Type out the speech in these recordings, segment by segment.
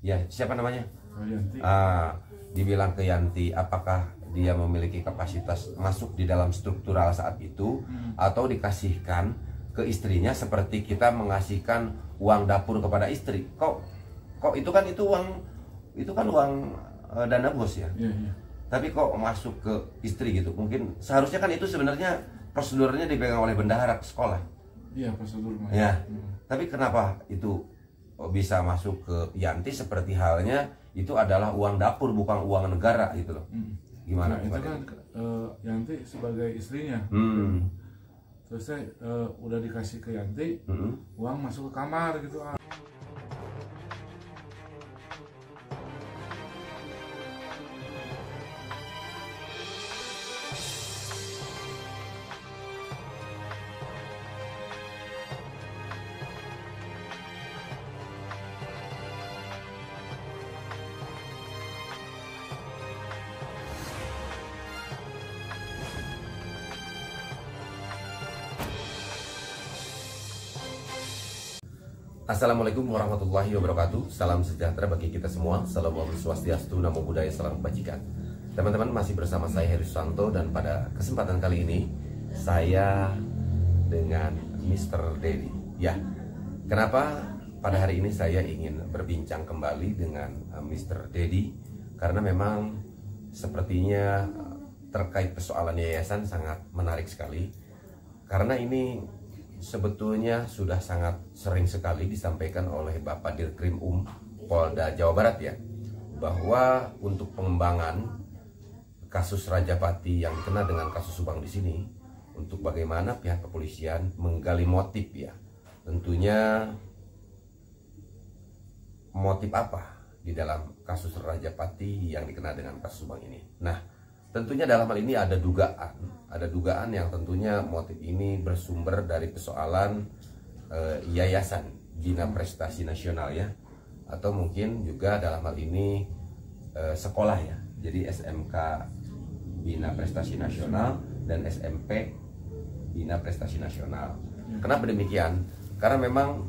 Ya, siapa namanya? Yanti. Dibilang ke Yanti, apakah dia memiliki kapasitas masuk di dalam struktural saat itu, atau dikasihkan ke istrinya seperti kita mengasihkan uang dapur kepada istri? Kok itu kan uang dana bos ya. Iya. Tapi kok masuk ke istri gitu? Mungkin seharusnya kan itu sebenarnya prosedurnya dipegang oleh bendahara sekolah. Iya, prosedur. Ya. Tapi kenapa itu bisa masuk ke Yanti, seperti halnya itu adalah uang dapur bukan uang negara gitu loh. Gimana? Nah, itu kan Yanti sebagai istrinya. Terus saya udah dikasih ke Yanti, uang masuk ke kamar gitu. Assalamualaikum warahmatullahi wabarakatuh. Salam sejahtera bagi kita semua. Salam swastiastu, namo buddhaya, salam kebajikan. Teman-teman, masih bersama saya Heri Susanto, dan pada kesempatan kali ini saya dengan Mr. Dedi. Ya, kenapa pada hari ini saya ingin berbincang kembali dengan Mr. Dedi? Karena memang sepertinya terkait persoalan yayasan sangat menarik sekali. Karena ini sebetulnya sudah sangat sering sekali disampaikan oleh Bapak Dirkrim Polda Jawa Barat ya, bahwa untuk pengembangan kasus Rajapati yang dikenal dengan kasus Subang di sini, untuk bagaimana pihak kepolisian menggali motif ya, tentunya motif apa di dalam kasus Rajapati yang dikenal dengan kasus Subang ini. Nah, tentunya dalam hal ini ada dugaan yang tentunya motif ini bersumber dari persoalan Yayasan Bina Prestasi Nasional ya, atau mungkin juga dalam hal ini sekolah ya, jadi SMK Bina Prestasi Nasional dan SMP Bina Prestasi Nasional. Kenapa demikian? Karena memang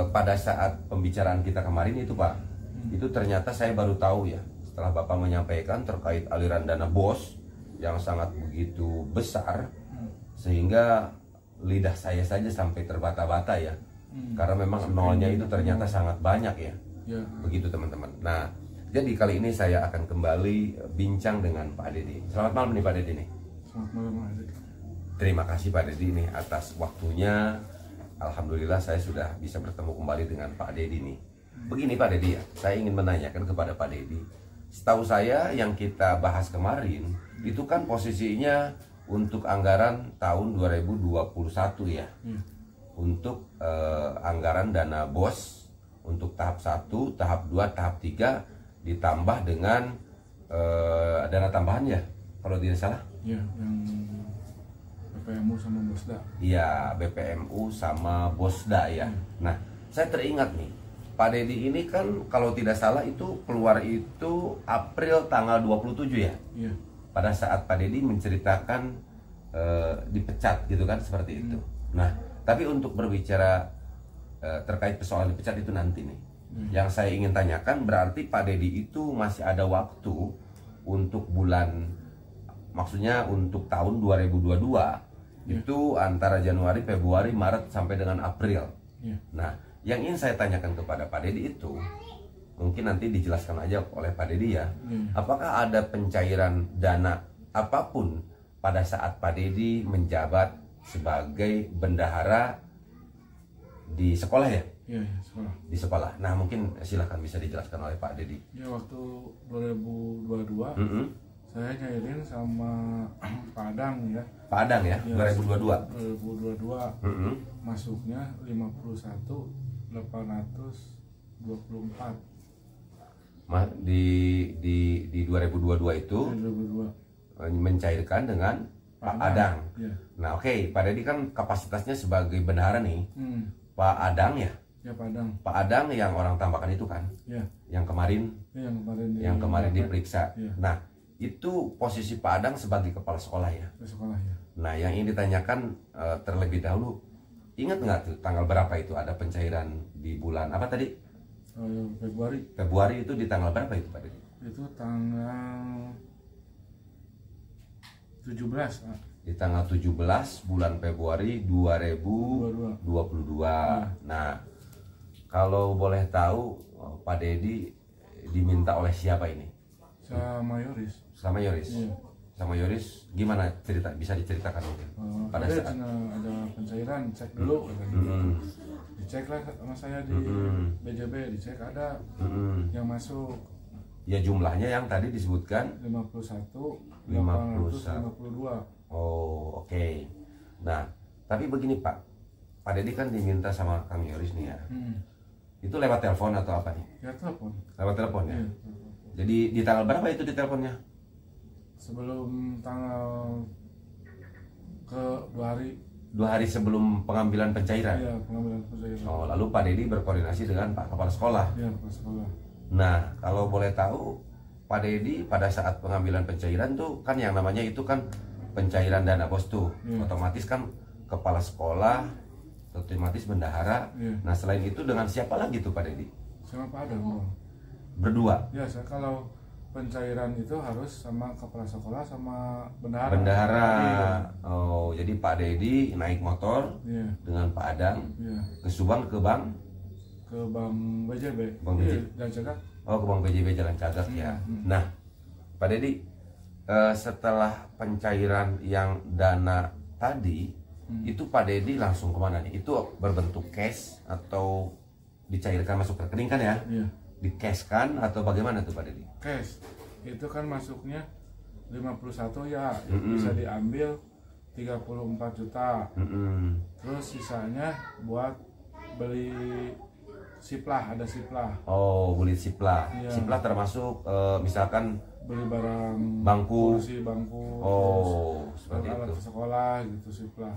pada saat pembicaraan kita kemarin itu Pak, itu ternyata saya baru tahu ya, setelah Bapak menyampaikan terkait aliran dana BOS yang sangat begitu besar, sehingga lidah saya saja sampai terbata-bata ya, karena memang nolnya itu ternyata sangat banyak ya. Begitu teman-teman. Nah, jadi kali ini saya akan kembali bincang dengan Pak Dedi. Selamat malam nih Pak Dedi nih. Selamat malam Pak Dedi. Terima kasih Pak Dedi nih atas waktunya. Alhamdulillah saya sudah bisa bertemu kembali dengan Pak Dedi nih. Begini Pak Dedi ya, saya ingin menanyakan kepada Pak Dedi. Setahu saya yang kita bahas kemarin itu kan posisinya untuk anggaran tahun 2021 ya. Untuk anggaran dana BOS untuk tahap 1, tahap 2, tahap 3 ditambah dengan dana tambahan ya, kalau tidak salah. Iya, yang BPMU sama Bosda. Iya, BPMU sama Bosda ya. Nah, saya teringat nih, Pak Dedi ini kan kalau tidak salah itu keluar itu April tanggal 27 ya. Iya. Pada saat Pak Dedi menceritakan dipecat gitu kan, seperti itu. Nah, tapi untuk berbicara terkait persoalan dipecat itu nanti nih. Yang saya ingin tanyakan, berarti Pak Dedi itu masih ada waktu untuk bulan, maksudnya untuk tahun 2022 itu antara Januari, Februari, Maret sampai dengan April. Nah, yang ingin saya tanyakan kepada Pak Dedi itu, mungkin nanti dijelaskan aja oleh Pak Dedi ya, apakah ada pencairan dana apapun pada saat Pak Dedi menjabat sebagai bendahara di sekolah ya? Iya, sekolah. Di sekolah. Nah, mungkin silakan bisa dijelaskan oleh Pak Dedi. Ya, waktu 2022 saya nyairin sama Pak Adang ya. Pak Adang ya, 2022. 2022 masuknya 51.824. Di 2022 itu 2022 mencairkan dengan Pak Adang. Ya. Nah, oke, Pak Dedi kan kapasitasnya sebagai bendahara nih. Pak Adang ya? Ya, Pak Adang. Pak Adang yang orang Tambakan itu kan? Ya. Yang kemarin Ya, yang kemarin diperiksa. Ya. Nah, itu posisi Pak Adang sebagai kepala sekolah ya? Ke sekolah ya. Nah, yang ingin ditanyakan terlebih dahulu, ingat nggak tuh tanggal berapa itu ada pencairan di bulan apa tadi? Februari. Februari itu di tanggal berapa itu Pak Dedi? Itu tanggal 17. Di tanggal 17 bulan Februari 2022. Nah, kalau boleh tahu Pak Dedi diminta oleh siapa ini? Sama Yoris. Sama Yoris. Iya. Sama Yoris gimana cerita, bisa diceritakan mungkin? Pada saat ada pencairan, cek dulu katanya. Dicek lah sama saya di BJB, dicek ada yang masuk. Ya jumlahnya yang tadi disebutkan 51.852. Oh, oke. Nah, tapi begini Pak. Pak Dedi kan diminta sama Kang Yoris nih ya. Itu lewat telepon atau apa nih? Ya telepon. Lewat telepon ya. Iya. Jadi di tanggal berapa itu di teleponnya? Sebelum tanggal ke 2 hari. 2 hari sebelum pengambilan pencairan. Iya, pengambilan pencairan. Oh, lalu Pak Dedi berkoordinasi dengan Pak Kepala Sekolah. Iya, Kepala Sekolah. Nah, kalau boleh tahu, Pak Dedi pada saat pengambilan pencairan tuh kan yang namanya itu kan pencairan dana bos tuh, otomatis kan Kepala Sekolah, otomatis bendahara. Nah, selain itu dengan siapa lagi tuh Pak Dedi? Sama Pak Adam. Berdua? Ya, kalau pencairan itu harus sama Kepala Sekolah sama bendahara. Bendahara. Oh, jadi Pak Dedi naik motor dengan Pak Adang ke Subang ke Bank? Ke Bank BJB. Bank BJB. Jalan Cagak. Oh, ke Bank BJB Jalan Cagak ya. Nah, Pak Dedi, setelah pencairan yang dana tadi, itu Pak Dedi langsung kemana nih? Itu berbentuk cash atau dicairkan masuk ke rekening kan ya? Iya. Di cash kan atau bagaimana tuh Pak Dedi? Cash. Itu kan masuknya 51 ya, bisa diambil 34 juta. Terus sisanya buat beli siplah, ada siplah. Oh, beli siplah. Iya. Siplah termasuk misalkan beli barang bangku, kursi, bangku, oh seperti alat itu, sekolah gitu siplah,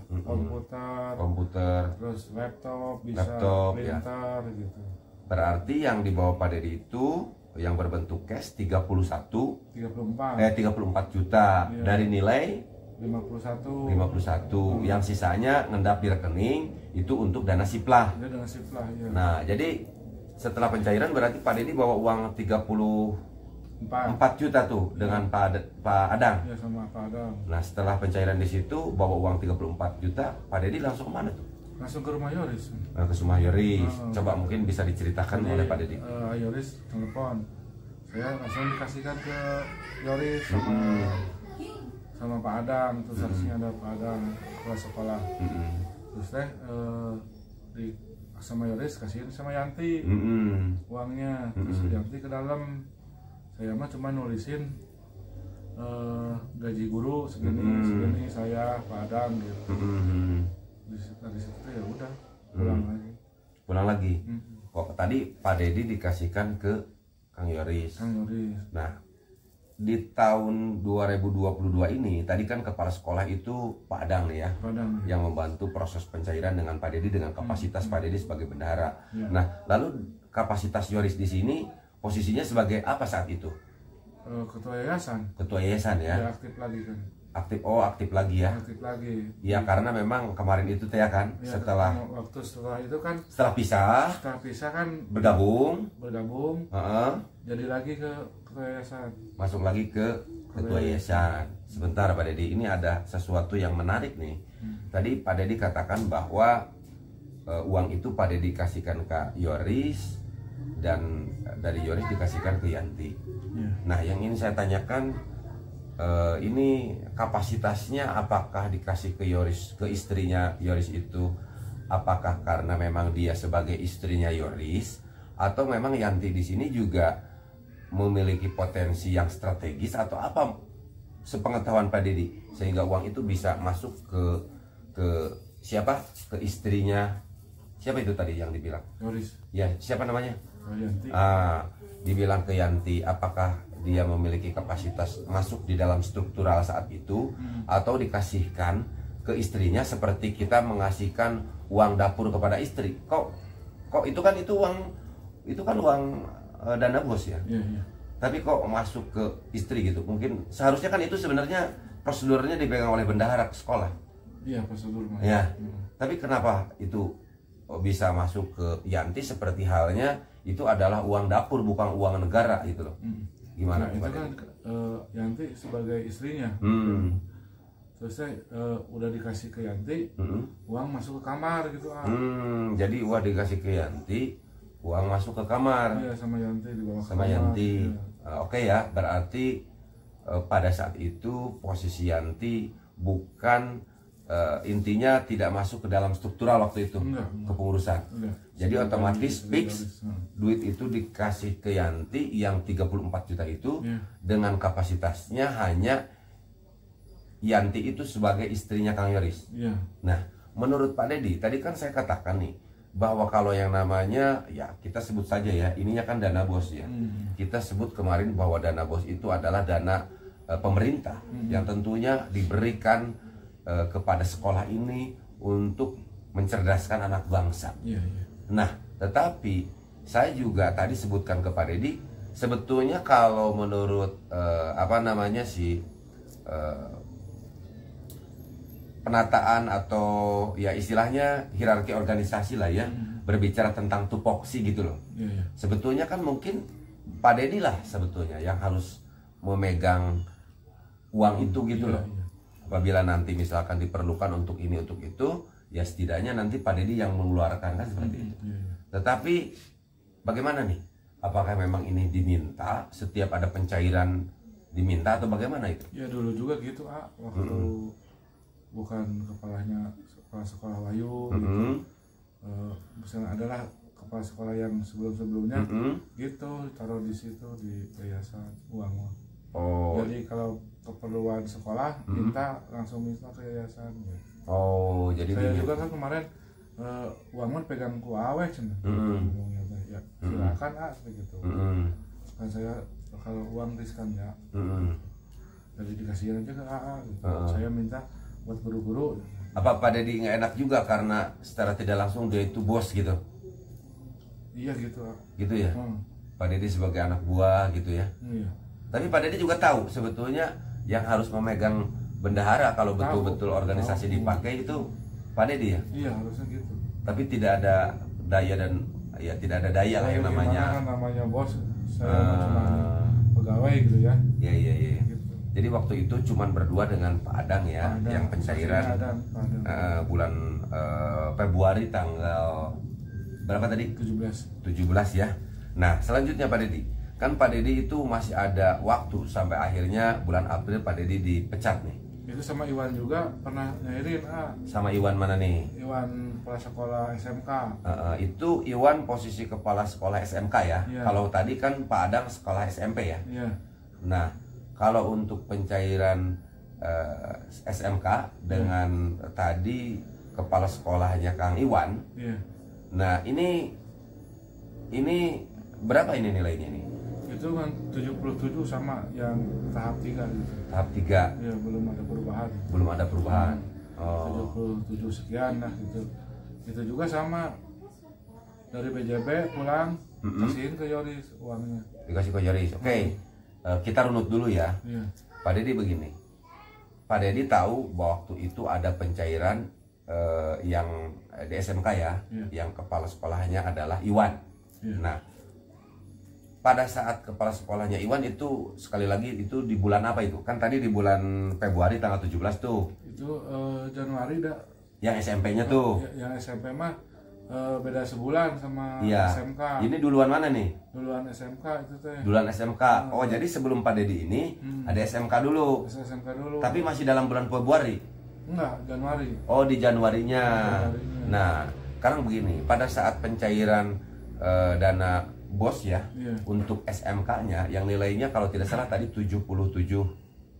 komputer, terus laptop, bisa printer gitu. Berarti yang dibawa Pak Dedi itu yang berbentuk cash 34 juta dari nilai 51. Yang sisanya ngendap di rekening itu untuk dana siplah. Dana siplah, ya. Nah, jadi setelah pencairan berarti Pak Dedi bawa uang 34 juta tuh dengan Pak Adang. Ya, sama Pak Adang. Nah, setelah pencairan di situ bawa uang 34 juta, Pak Dedi langsung kemana tuh? Langsung ke rumah Yoris. Nah, ke rumah Yoris. Coba mungkin bisa diceritakan oleh Pak Dedi. Yoris telepon. Saya langsung dikasihkan ke Yoris sama Pak Adang. Terus harusnya ada Pak Adang kepala sekolah. Terus sama Yoris kasihin sama Yanti uangnya. Terus Yanti ke dalam. Saya mah cuma nulisin gaji guru segini saya Pak Adang gitu. Dari situ ya udah pulang lagi. Kok tadi Pak Dedi dikasihkan ke Kang Yoris. Nah, di tahun 2022 ini tadi kan kepala sekolah itu Pak Adang ya, yang membantu proses pencairan dengan Pak Dedi dengan kapasitas Pak Dedi sebagai bendahara. Nah, lalu kapasitas Yoris di sini posisinya sebagai apa saat itu? Ketua yayasan. Ketua yayasan ya. Ya, aktif lagi kan. Aktif lagi ya. Aktif lagi. Iya, karena memang kemarin itu ya kan, ya, setelah itu kan. Setelah pisah kan bergabung. Jadi lagi ke ketua yayasan. Masuk lagi ke ketua yayasan. Sebentar Pak Dedi, ini ada sesuatu yang menarik nih. Tadi Pak Dedi katakan bahwa uang itu Pak Dedi kasihkan ke Yoris dan dari Yoris dikasihkan ke Yanti. Nah, yang ini saya tanyakan, ini kapasitasnya apakah dikasih ke Yoris, ke istrinya Yoris itu, apakah karena memang dia sebagai istrinya Yoris, atau memang Yanti di sini juga memiliki potensi yang strategis atau apa, sepengetahuan Pak Dedi, sehingga uang itu bisa masuk ke siapa? Ke istrinya siapa itu tadi yang dibilang? Yoris. Ya, siapa namanya? Yanti. Dibilang ke Yanti, apakah dia memiliki kapasitas masuk di dalam struktural saat itu, atau dikasihkan ke istrinya seperti kita mengasihkan uang dapur kepada istri? Kok itu kan uang dana bos ya. Tapi kok masuk ke istri gitu? Mungkin seharusnya kan itu sebenarnya prosedurnya dipegang oleh bendahara sekolah. Iya, prosedurnya. Ya. Tapi kenapa itu bisa masuk ke Yanti seperti halnya itu adalah uang dapur bukan uang negara itu loh. Gimana? Nah, itu kan Yanti sebagai istrinya. Terus saya udah dikasih ke Yanti, uang masuk ke kamar gitu. Jadi uang dikasih ke Yanti, uang masuk ke kamar. Iya, sama Yanti dibawa ke sama kamar. Yanti. Iya. Oke ya, berarti pada saat itu posisi Yanti bukan intinya tidak masuk ke dalam struktural waktu itu. Enggak. Kepengurusan. Enggak. Jadi otomatis fix Nah. duit itu dikasih ke Yanti yang 34 juta itu Iya. dengan kapasitasnya hanya Yanti itu sebagai istrinya Kang Yoris. Iya. Nah, menurut Pak Dedi, tadi kan saya katakan nih bahwa kalau yang namanya ya kita sebut saja ya, ininya kan dana bos ya. Kita sebut kemarin bahwa dana bos itu adalah dana pemerintah yang tentunya diberikan kepada sekolah ini untuk mencerdaskan anak bangsa. Iya, iya. Nah, tetapi saya juga tadi sebutkan ke Pak Dedi, sebetulnya kalau menurut apa namanya sih penataan atau ya istilahnya hierarki organisasi lah ya, berbicara tentang tupoksi gitu loh. Iya, iya. Sebetulnya kan mungkin Pak Dedi lah sebetulnya yang harus memegang uang itu gitu loh. Iya. Apabila nanti misalkan diperlukan untuk ini untuk itu, ya setidaknya nanti Pak Dedi yang mengeluarkan kan seperti itu. Iya, iya. Tetapi bagaimana nih? Apakah memang ini diminta setiap ada pencairan diminta atau bagaimana itu? Ya dulu juga gitu waktu bukan kepala sekolah Wayu misalnya adalah kepala sekolah yang sebelumnya gitu taruh di situ di yayasan uang. Oh. Jadi kalau keperluan sekolah langsung minta ke yayasan gitu. Oh, jadi Saya juga kan kemarin uangnya pegang ku aweh cenah. Ya silakan begitu. Kan saya kalau uang riskan ya. Jadi dikasihin aja ke AA gitu. Saya minta buat guru-guru. Apa Pak Dedi nggak enak juga karena secara tidak langsung dia itu bos gitu? Iya gitu. Gitu ya? Pak Dedi sebagai anak buah gitu ya? Iya. Tapi Pak Dedi juga tahu sebetulnya yang harus memegang bendahara kalau betul-betul organisasi dipakai itu Pak Dedi ya? Iya harusnya gitu. Tapi tidak ada daya dan ya tidak ada daya lah yang namanya. Kan namanya bos, saya cuma pegawai gitu ya. Iya iya iya. Gitu. Jadi waktu itu cuman berdua dengan Pak Adang ya, Pak Adang, yang pencairan bulan Februari tanggal berapa tadi? 17 ya. Nah selanjutnya Pak Dedi, kan Pak Dedi itu masih ada waktu sampai akhirnya bulan April Pak Dedi dipecat nih. Itu sama Iwan juga pernah nyairin Sama Iwan mana nih? Iwan kepala sekolah SMK. Itu Iwan posisi kepala sekolah SMK ya. Iya. Kalau tadi kan Pak Adang sekolah SMP ya. Iya. Nah kalau untuk pencairan SMK dengan tadi kepala sekolahnya Kang Iwan. Iya. Nah ini berapa ini nilainya nih? Itu kan 77 sama yang tahap 3 gitu. Tahap 3. Ya belum ada perubahan. Belum ada perubahan. Oh. 77 sekian lah gitu. Itu juga sama dari BJB pulang kasihin ke Yoris uangnya. Dikasih ke Yoris. Oke. Kita runut dulu ya. Iya. Pak Dedi begini. Pak Dedi tahu bahwa waktu itu ada pencairan yang di SMK ya, yang kepala sekolahnya adalah Iwan. Nah, pada saat kepala sekolahnya Iwan itu sekali lagi itu di bulan apa itu? Kan tadi di bulan Februari tanggal 17 tuh. Itu Januari dah. Yang SMP-nya tuh. Yang SMP mah beda sebulan sama Iya. SMK. Ini duluan mana nih? Duluan SMK itu teh. Duluan SMK. Oh, jadi sebelum Pak Dedi ini ada SMK dulu. SMK dulu. Tapi masih dalam bulan Februari. Enggak, Januari. Oh, di Januarinya. Januarinya. Nah, sekarang begini, pada saat pencairan dana bos ya, untuk SMK-nya yang nilainya kalau tidak salah tadi 77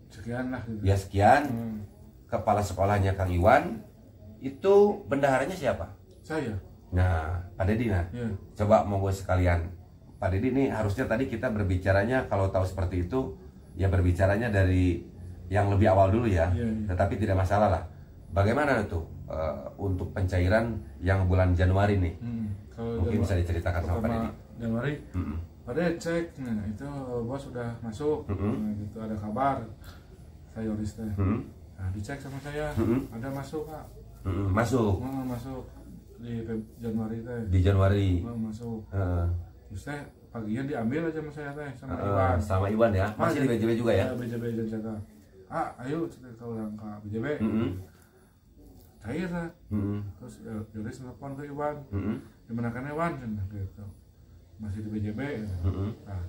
sekian lah gitu. ya sekian. Kepala sekolahnya Kang Iwan itu bendaharanya siapa? Saya. Nah, Pak Dedi coba monggo sekalian. Pak Dedi nih harusnya tadi kita berbicaranya kalau tahu seperti itu ya berbicaranya dari yang lebih awal dulu ya. Tetapi tidak masalah lah. Bagaimana tuh untuk pencairan yang bulan Januari nih? Mungkin bisa diceritakan sama Pak Dedi. Januari. Pak Dedi cek, nah itu bos sudah masuk. Nah, gitu ada kabar. Saya Yoris teh. Nah, dicek sama saya. Ada masuk, Kak. Masuk. Masuk di Januari teh. Di Januari. Masuk. terus teh paginya diambil aja sama saya teh sama Iwan. Sama Iwan ya, masih di BJB juga ya? BJB jaga. Ayo kita ke orang ke BJB. Cair lah. Terus Yoris telepon ke Iwan. Dimana kan Iwan gitu. Masih di BJB. Nah,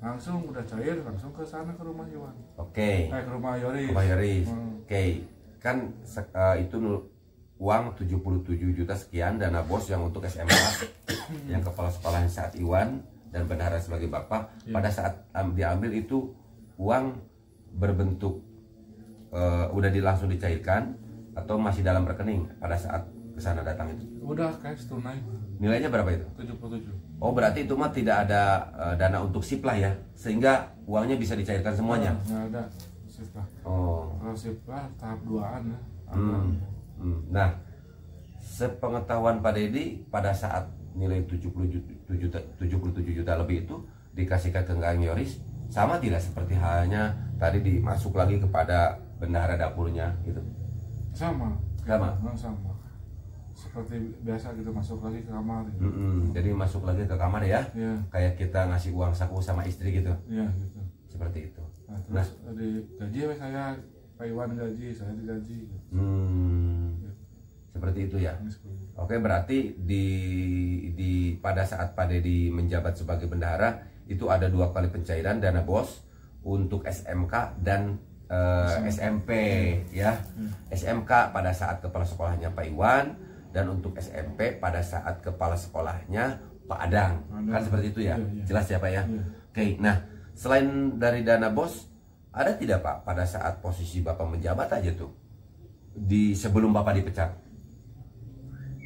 langsung udah cair, langsung ke sana ke rumah Iwan. Oke. Ke rumah Yoris. Rumah Yoris. Oke. Kan itu uang 77 juta sekian dana bos yang untuk SMK yang kepala sekolahnya saat Iwan dan bendahara sebagai bapak. Pada saat diambil itu uang berbentuk udah langsung dicairkan atau masih dalam rekening pada saat kesana datang itu? Udah cash tunai. Nilainya berapa itu? 77. Oh berarti itu mah tidak ada dana untuk sip lah ya, sehingga uangnya bisa dicairkan semuanya? Nggak ada sip lah. Oh. Kalau sip lah tahap 2an ya. Nah, sepengetahuan Pak Dedi pada saat nilai 77 juta lebih itu dikasihkan ke Kang Yoris, sama tidak seperti halnya tadi dimasuk lagi kepada bendahara dapurnya gitu? Sama. Sama. Seperti biasa gitu masuk lagi ke kamar. Gitu. Jadi masuk lagi ke kamar ya? Iya. Kayak kita ngasih uang saku sama istri gitu? Iya gitu. Seperti itu. Nah, terus digaji saya, Pak Iwan gaji, saya digaji. Gitu. Seperti itu ya. Oke, berarti pada saat Pak Dedi menjabat sebagai bendahara itu ada 2 kali pencairan dana bos untuk SMK dan SMP ya. SMK pada saat kepala sekolahnya Pak Iwan dan untuk SMP pada saat kepala sekolahnya Pak Adang. Kan seperti itu ya. Jelas ya Pak ya. Oke, nah selain dari dana bos ada tidak Pak pada saat posisi Bapak menjabat aja tuh di sebelum Bapak dipecat?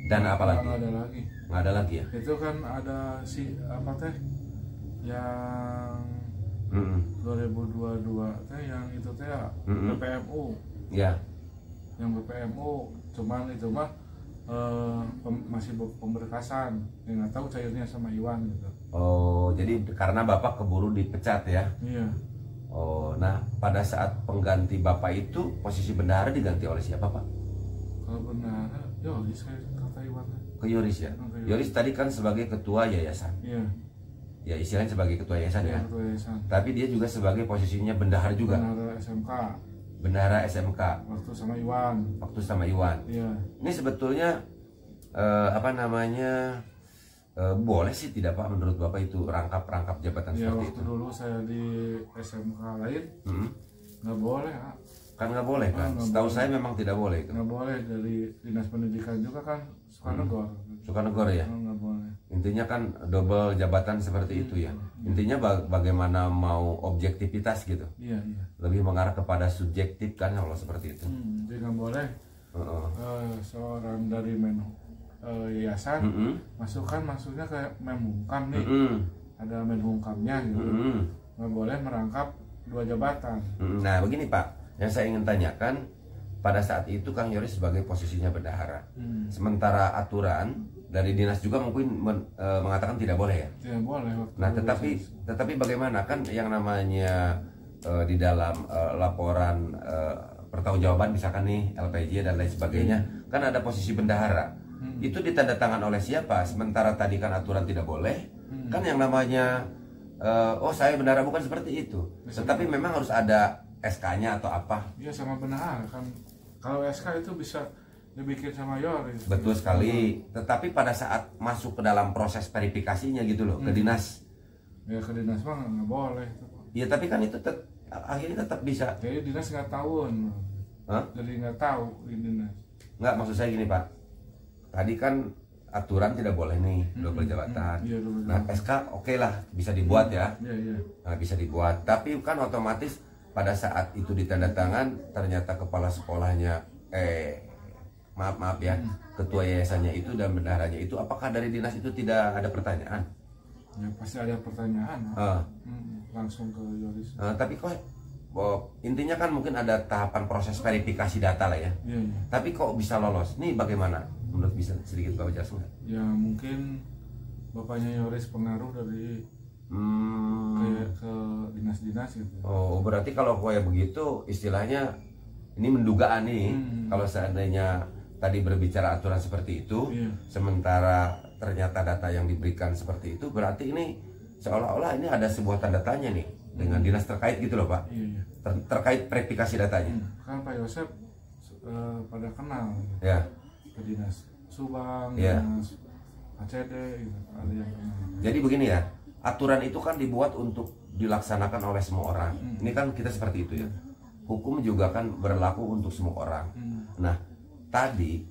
Dana apa lagi? Nggak ada lagi ya? Itu kan ada apa teh yang 2022 teh yang itu teh BPMU. Ya. Yang BPMU cuman itu mah masih pemberkasan. Nggak tahu cairnya sama Iwan gitu. Oh, jadi karena Bapak keburu dipecat ya? Iya. Oh, nah pada saat pengganti Bapak itu posisi bendahara diganti oleh siapa Pak? Kalau bendahara, Yoris kata Iwan. Ke Yoris ya? Yoris tadi kan sebagai ketua yayasan. Iya. Ya istilahnya sebagai ketua yayasan ya. Ketua yayasan. Tapi dia juga sebagai posisinya bendahara juga. Bendahara SMK. Bendahara SMK. Waktu sama Iwan. Iya. Ini sebetulnya apa namanya boleh sih tidak Pak menurut Bapak itu rangkap jabatan ya, seperti waktu itu? Dulu saya di SMK lain nggak boleh kan nggak boleh kan? Setahu saya memang tidak boleh itu. Nggak boleh, dari dinas pendidikan juga kan Sukanegor ya? Nggak boleh. Intinya kan double jabatan seperti itu ya. Intinya bagaimana mau objektivitas gitu. Iya. Lebih mengarah kepada subjektif kan kalau seperti itu. Jadi nggak boleh seorang dari yayasan maksudnya kayak menhukam nih. Ada menhukamnya gitu. Nggak boleh merangkap 2 jabatan. Nah begini Pak, yang saya ingin tanyakan pada saat itu Kang Yoris sebagai posisinya bendahara. Sementara aturan dari dinas juga mungkin mengatakan tidak boleh ya? Tidak boleh. Nah tetapi bagaimana kan yang namanya di dalam laporan pertanggungjawaban misalkan nih LPJ dan lain sebagainya kan ada posisi bendahara. Itu ditandatangan oleh siapa? Sementara tadi kan aturan tidak boleh. Kan yang namanya oh saya bendahara bukan seperti itu. Tetapi memang harus ada SK-nya atau apa? Iya sama bendahara kan. Kalau SK itu bisa dibikin sama Yoris. Betul sekali. Tetapi pada saat masuk ke dalam proses verifikasinya gitu loh ke dinas. Ya ke dinas mah nggak boleh. Iya tapi kan itu akhirnya tetap bisa. Jadi dinas nggak tahu. Jadi nggak tahu di dinas. Nggak, maksud saya gini Pak. Tadi kan aturan tidak boleh nih double jabatan. Nah SK oke lah bisa dibuat ya. Nah, bisa dibuat. Tapi kan otomatis pada saat itu ditandatangan ternyata kepala sekolahnya maaf ya ketua yayasannya itu dan bendaharanya itu, apakah dari dinas itu tidak ada pertanyaan? Ya pasti ada pertanyaan. Langsung ke Yoris. Tapi kok intinya kan mungkin ada tahapan proses verifikasi data lah ya. Tapi kok bisa lolos? Nih bagaimana? Menurut bisa sedikit Bapak jelaskan nggak? Ya mungkin bapaknya Yoris pengaruh dari kayak ke dinas-dinas gitu. Oh berarti kalau kayak begitu istilahnya ini mendugaan nih kalau seandainya tadi berbicara aturan seperti itu, sementara ternyata data yang diberikan seperti itu, berarti ini seolah-olah ini ada sebuah tanda tanya nih dengan dinas terkait gitu loh Pak. Iya. Terkait verifikasi datanya. Kan Pak Yosep pada kenal Ya. ke dinas Subang, Ya. dinas ACD gitu, ada yang kenal. Jadi begini ya, aturan itu kan dibuat untuk dilaksanakan oleh semua orang. Ini kan kita seperti itu ya. Hukum juga kan berlaku untuk semua orang. Nah, tadi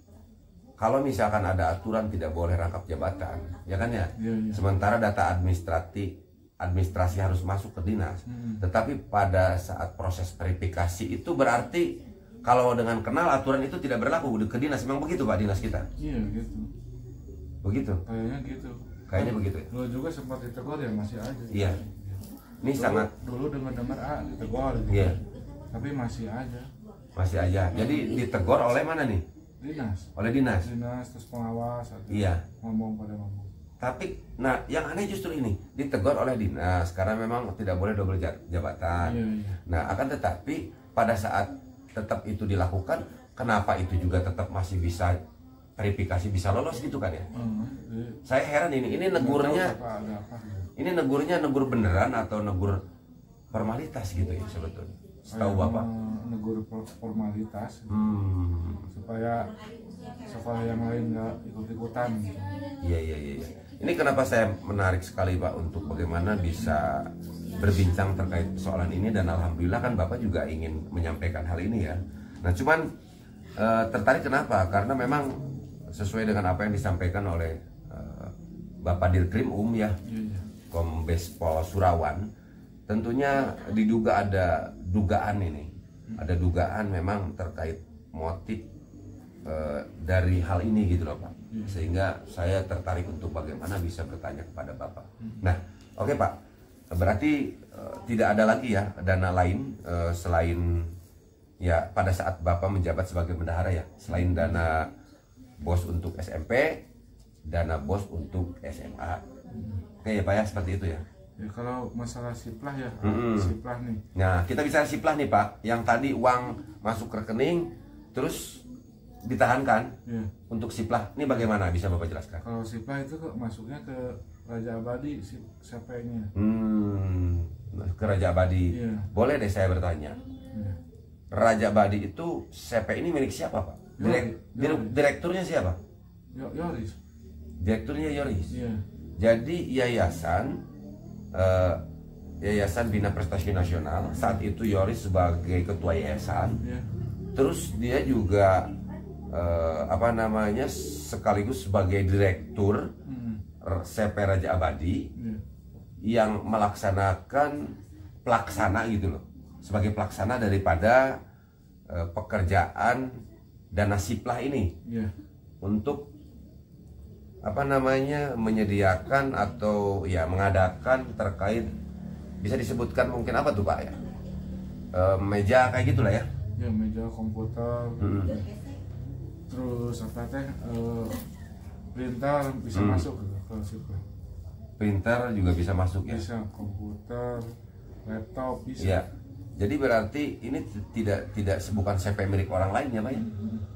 kalau misalkan ada aturan tidak boleh rangkap jabatan, ya kan ya. Iya. Sementara data administrasi harus masuk ke dinas. Tetapi pada saat proses verifikasi itu berarti kalau dengan kenal aturan itu tidak berlaku ke dinas. Memang begitu Pak dinas kita? Iya gitu. Begitu? Kayaknya gitu. Kayaknya begitu ya? Dulu juga sempat ditegur ya masih aja. Iya. Ini sangat. Dulu dengar ditegur gitu. Iya. Tapi masih aja. Masih aja. Jadi ditegur oleh mana nih? Dinas. Oleh dinas. Dinas terus pengawas. Iya. Ngomong. Tapi, nah yang aneh justru ini ditegur oleh dinas karena memang tidak boleh double jabatan. Iya. Nah akan tetapi pada saat tetap itu dilakukan, kenapa itu juga tetap masih bisa verifikasi bisa lolos gitu kan ya? Saya heran ini negurnya, ini negurnya negur beneran atau negur formalitas gitu ya sebetulnya. Setahu Bapak? Negur formalitas. Supaya yang lain nggak ikut-ikutan. Gitu. Iya. Ini kenapa saya menarik sekali Pak untuk bagaimana bisa berbincang terkait persoalan ini, dan alhamdulillah kan Bapak juga ingin menyampaikan hal ini ya. Nah cuman tertarik kenapa? Karena memang sesuai dengan apa yang disampaikan oleh Bapak Dirkrim ya, Kombes Pol Surawan, tentunya diduga ada dugaan ini, ada dugaan memang terkait motif dari hal ini gitu loh Pak, sehingga saya tertarik untuk bagaimana bisa bertanya kepada Bapak. Nah, oke Pak, berarti tidak ada lagi ya dana lain selain ya pada saat Bapak menjabat sebagai bendahara ya, selain dana bos untuk SMP, dana bos untuk SMA. Oke ya Pak ya, seperti itu ya. Ya kalau masalah siplah ya, siplah nih. Nah kita bicara siplah nih Pak, yang tadi uang masuk rekening terus ditahankan untuk siplah, ini bagaimana bisa Bapak jelaskan? Kalau siplah itu masuknya ke Raja Abadi CP-nya. Ke Raja Abadi. Iya. Boleh deh saya bertanya. Iya. Raja Abadi itu CP ini milik siapa Pak? Direkturnya siapa? Yoris. Direkturnya Yoris. Iya. Jadi Yayasan Bina Prestasi Nasional saat itu Yoris sebagai ketua yayasan. Iya. Terus dia juga sekaligus sebagai direktur CP Raja Abadi yang melaksanakan pelaksana gitu loh, sebagai pelaksana daripada pekerjaan dana siplah ini untuk menyediakan atau ya mengadakan terkait, bisa disebutkan mungkin apa tuh Pak ya, meja kayak gitulah ya. Ya meja komputer, terus printer bisa masuk ke situ. Printer juga bisa masuk ya. Bisa, komputer, laptop bisa. Ya. Jadi berarti ini tidak bukan CP milik orang lain ya Pak ya,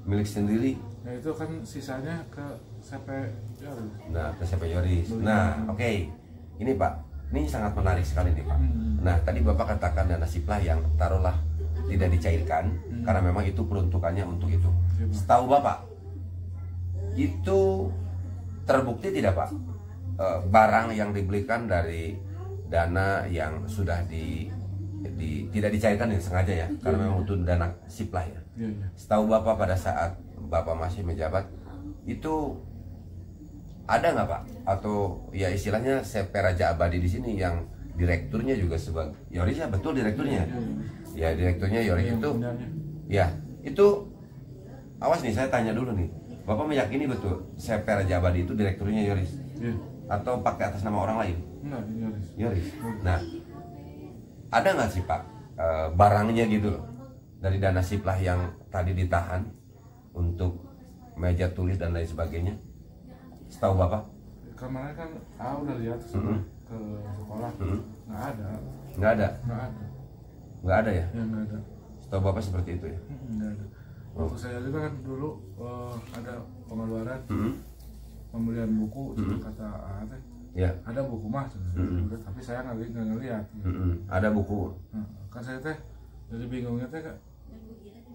milik sendiri. Ya itu kan sisanya ke CP Yoris. Nah ke CP Yoris. Nah oke. Ini Pak, ini sangat menarik sekali nih Pak. Nah tadi Bapak katakan dana siplah yang taruhlah tidak dicairkan karena memang itu peruntukannya untuk itu. Setahu Bapak itu terbukti tidak Pak barang yang dibelikan dari dana yang sudah tidak dicairkan yang sengaja ya, karena memang itu dana siplah ya. Setahu Bapak pada saat Bapak masih menjabat itu ada nggak Pak, atau ya istilahnya CP Raja Abadi di sini yang direkturnya juga sebagai Yoris ya, betul direkturnya? Ya direkturnya Yoris itu ya, itu awas nih saya tanya dulu nih, Bapak meyakini betul CP Raja Abadi itu direkturnya Yoris? Atau pakai atas nama orang lain? Enggak, Yoris. Nah ada nggak sih Pak barangnya gitu loh dari dana siplah yang tadi ditahan untuk meja tulis dan lain sebagainya? Setahu Bapak? Kemarin kan udah lihat ke sekolah, nggak ada. Nggak ada? Nggak ada ya? Ya nggak ada. Setahu Bapak seperti itu ya? Nggak ada. Waktu saya juga kan dulu ada pengeluaran pembelian buku, kata Ya. Ada buku mah, tapi saya nggak ngeliat. Gitu. Ada buku. Nah, kan saya teh jadi bingungnya teh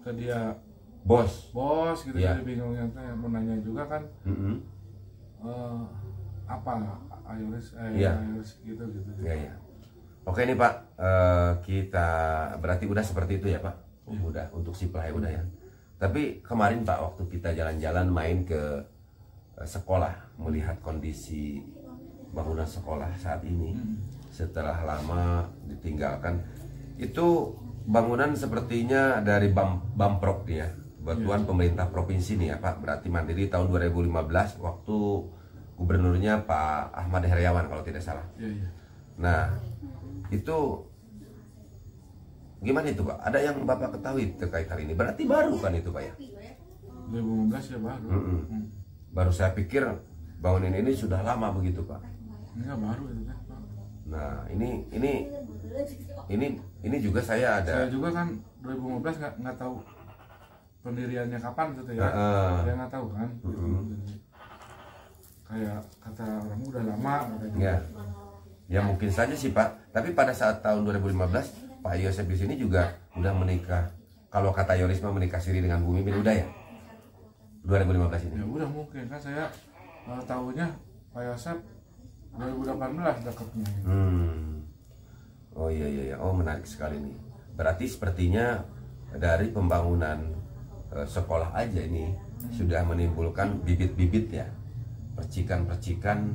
ke dia Bos gitu. Ya. Jadi bingungnya teh mau nanya juga kan apa Ayoris Ya. Ayoris gitu. Ya. Oke nih Pak, kita berarti udah seperti itu ya Pak. Udah untuk supply udah ya. Tapi kemarin Pak, waktu kita jalan-jalan main ke sekolah, melihat kondisi bangunan sekolah saat ini setelah lama ditinggalkan, itu bangunan sepertinya dari Bamprok dia, bantuan pemerintah provinsi nih ya Pak. Berarti mandiri tahun 2015 waktu gubernurnya Pak Ahmad Heriawan kalau tidak salah. Nah itu gimana itu Pak? Ada yang Bapak ketahui terkait hal ini? Berarti baru kan itu Pak ya? 2015 ya baru. Baru saya pikir bangunan ini sudah lama begitu Pak. Enggak, baru itu kan Pak. Nah ini juga saya ada. Saya juga kan 2015 nggak tahu pendiriannya kapan gitu ya. Saya nggak tahu kan. Kayak kata orang udah lama gitu. Ya mungkin saja sih Pak. Tapi pada saat tahun 2015 Pak Yosep di sini juga udah menikah. Kalau kata Yorisma menikah siri dengan Bu Mimin udah ya? 2015 ini. Ya udah mungkin kan saya tahunya Pak Yosep 2018 dekatnya. Oh iya. Oh menarik sekali nih. Berarti sepertinya dari pembangunan sekolah aja ini sudah menimbulkan bibit-bibit ya. Percikan-percikan,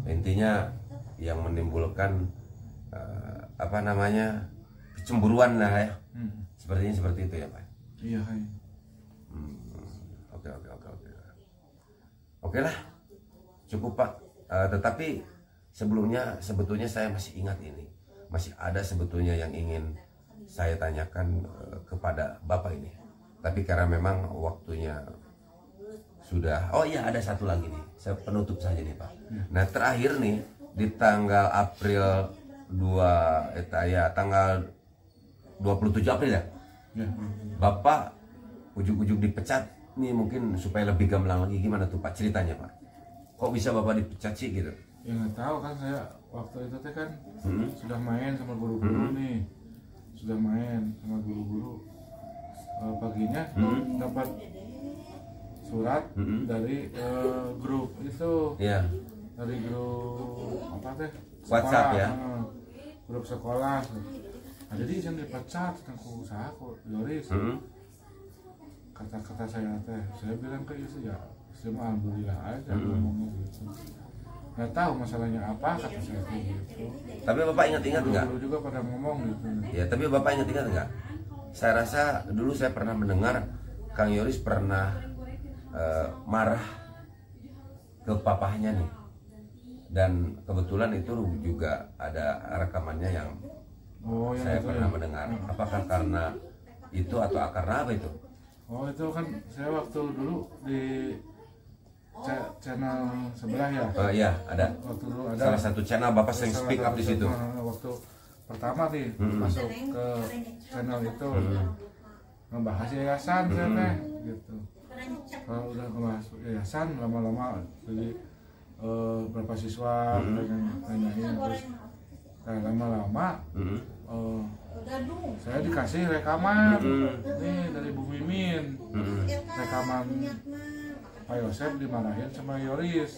intinya yang menimbulkan kecemburuan lah ya. Sepertinya seperti itu ya Pak. Iya. Oke lah, cukup Pak. Tetapi sebetulnya saya masih ingat ini, masih ada sebetulnya yang ingin saya tanyakan kepada Bapak ini. Tapi karena memang waktunya sudah. Oh iya, ada satu lagi nih, saya penutup saja nih Pak. Nah terakhir nih di tanggal April tanggal 27 April ya. Bapak ujuk-ujuk dipecat nih, mungkin supaya lebih gamblang lagi gimana tuh Pak ceritanya Pak? Kok bisa Bapak dipecat sih gitu? Ya nggak tahu kan, saya waktu itu teh kan sudah main sama guru-guru nih, sudah main sama guru-guru. Paginya dapat surat dari grup itu, dari grup apa teh? WhatsApp ya? Grup sekolah. Nah, jadi yang dipecat tentang usaha kok Yoris. Kata-kata saya teh, saya bilang ke Yesus ya, saya alhamdulillah aja ngomongnya gitu. Nggak tahu masalahnya apa, kata saya gitu. Tapi Bapak ingat-ingat nggak? Dulu juga pada ngomong gitu. Ya, tapi Bapak ingat-ingat nggak? Saya rasa dulu saya pernah mendengar Kang Yoris pernah marah ke papahnya nih. Dan kebetulan itu juga ada rekamannya yang saya pernah mendengar. Apakah karena itu atau karena apa itu? Oh itu kan saya waktu dulu di channel sebelah ya. Iya ada. Waktu dulu ada salah satu channel Bapak sering speak up di situ. Waktu pertama nih masuk ke channel itu ngebahas yayasan saya teh gitu. Kalau udah ngebahas yayasan lama-lama jadi berapa siswa nanyain terus lama-lama saya dikasih rekaman nih dari Bu Mimin, rekaman Pak Yosep dimarahin sama Yoris.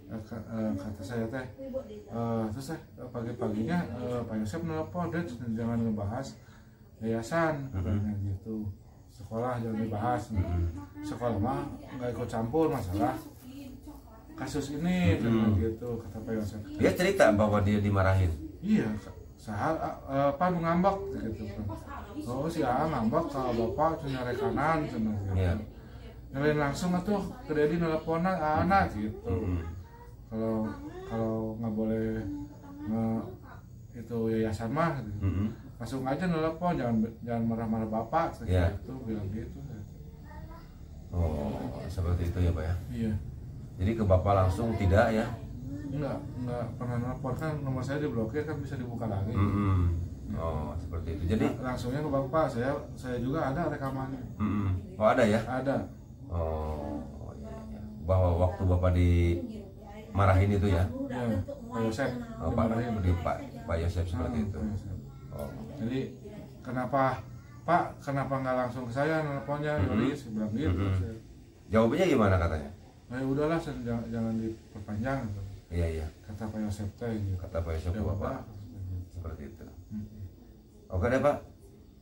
Kata saya teh terus pagi-paginya Pak Yosep nelpon, dia jangan ngebahas yayasan katanya gitu, sekolah jangan dibahas. Sekolah mah nggak ikut campur masalah kasus ini gitu, kata Pak Yosep. Dia cerita bahwa dia dimarahin. Iya, apa ngambek gitu kan. Oh si ngambek kalau bapak punya rekanan gitu. Nyalain langsung atuh ke Dedi nelponan anak gitu. Kalau nggak boleh itu yayasan mah gitu. Langsung aja nelpon, jangan marah-marah bapak gitu, bilang gitu. Oh, seperti itu ya Pak ya? Iya. Jadi ke bapak langsung tidak ya? Enggak pernah nelpon, kan nomor saya diblokir kan bisa dibuka lagi. Oh seperti itu. Jadi langsungnya ke bapak, saya juga ada rekamannya. Oh ada ya? Ada. Oh iya. Bahwa waktu bapak marahin itu ya? Ya, Pak Yosef. Oh, Pak Yosef seperti itu. Oh. Jadi kenapa Pak, kenapa nggak langsung ke saya nelponnya, Yoris bilang gitu. Jawabannya gimana katanya? Nah, udahlah, jangan diperpanjang. Iya. Kata Pak Yosef teh. Gitu. Kata Pak Yosef Bapak. Seperti itu. Oke deh Pak.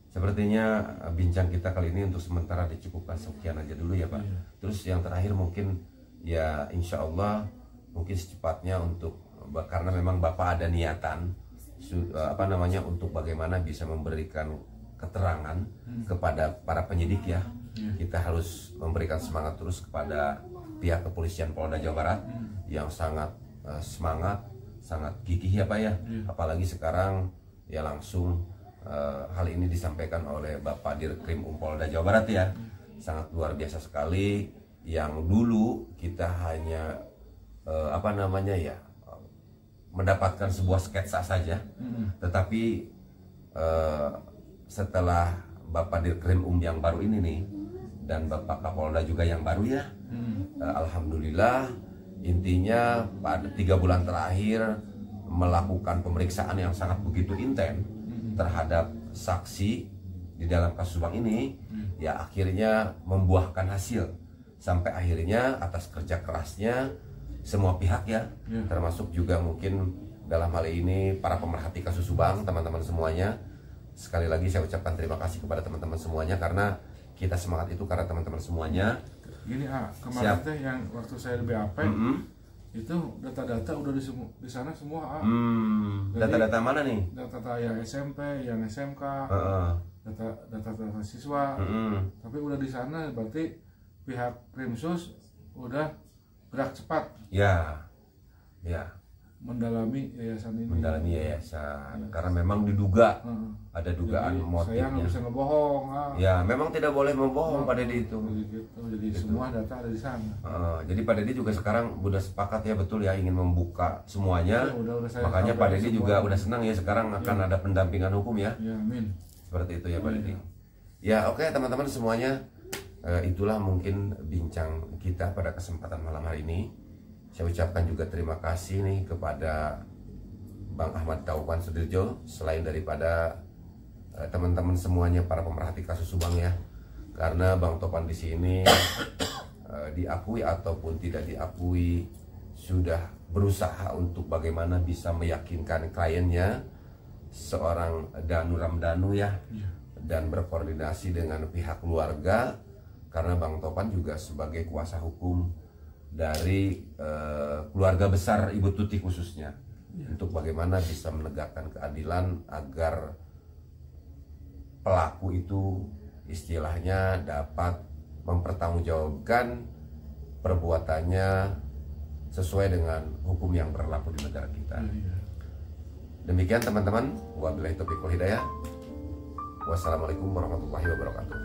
Sepertinya bincang kita kali ini untuk sementara dicukupkan sekian aja dulu ya Pak. Iya. Terus yang terakhir mungkin ya insya Allah mungkin secepatnya untuk, karena memang Bapak ada niatan untuk bagaimana bisa memberikan keterangan kepada para penyidik ya. Kita harus memberikan semangat terus kepada pihak kepolisian Polda Jawa Barat yang sangat semangat, sangat gigih ya Pak ya. Apalagi sekarang ya langsung hal ini disampaikan oleh Bapak Dirkrim Polda Jawa Barat ya. Sangat luar biasa sekali. Yang dulu kita hanya mendapatkan sebuah sketsa saja, tetapi setelah Bapak Dirkrim yang baru ini nih dan Bapak Kapolda juga yang baru ya, alhamdulillah, intinya pada 3 bulan terakhir melakukan pemeriksaan yang sangat begitu intens terhadap saksi di dalam kasus Subang ini, ya akhirnya membuahkan hasil sampai akhirnya atas kerja kerasnya semua pihak ya, termasuk juga mungkin dalam hal ini para pemerhati kasus Subang, teman-teman semuanya. Sekali lagi saya ucapkan terima kasih kepada teman-teman semuanya, karena kita semangat itu karena teman-teman semuanya. Gini kemarin teh yang waktu saya di BAP itu data-data udah di sana semua. Data-data mana nih? Data yang SMP, yang SMK, data siswa. Tapi udah di sana, berarti pihak Krimsus udah gerak cepat. Ya. Mendalami yayasan ini. Karena memang diduga ada dugaan motifnya. Saya nggak bisa ngebohong. Ya, memang tidak boleh membohong Pak Dedi itu. Jadi semua data ada di sana. Jadi Pak Dedi juga sekarang udah sepakat ya, betul ya, ingin membuka semuanya. Udah Makanya Pak Dedi juga udah senang ya, sekarang akan ada pendampingan hukum ya. Ya, amin. Seperti itu ya Pak Dedi. Ya oke teman-teman semuanya, itulah mungkin bincang kita pada kesempatan malam hari ini. Saya ucapkan juga terima kasih nih kepada Bang Ahmad Taupan Sudirjo, selain daripada teman-teman semuanya para pemerhati kasus Subang ya. Karena Bang Topan di sini diakui ataupun tidak diakui sudah berusaha untuk bagaimana bisa meyakinkan kliennya, seorang Danu Ramdhanu ya, dan berkoordinasi dengan pihak keluarga, karena Bang Topan juga sebagai kuasa hukum dari keluarga besar Ibu Tuti khususnya, untuk bagaimana bisa menegakkan keadilan agar pelaku itu istilahnya dapat mempertanggungjawabkan perbuatannya sesuai dengan hukum yang berlaku di negara kita. Demikian teman-teman, wabillahi taufiq wal hidayah. Wassalamualaikum warahmatullahi wabarakatuh.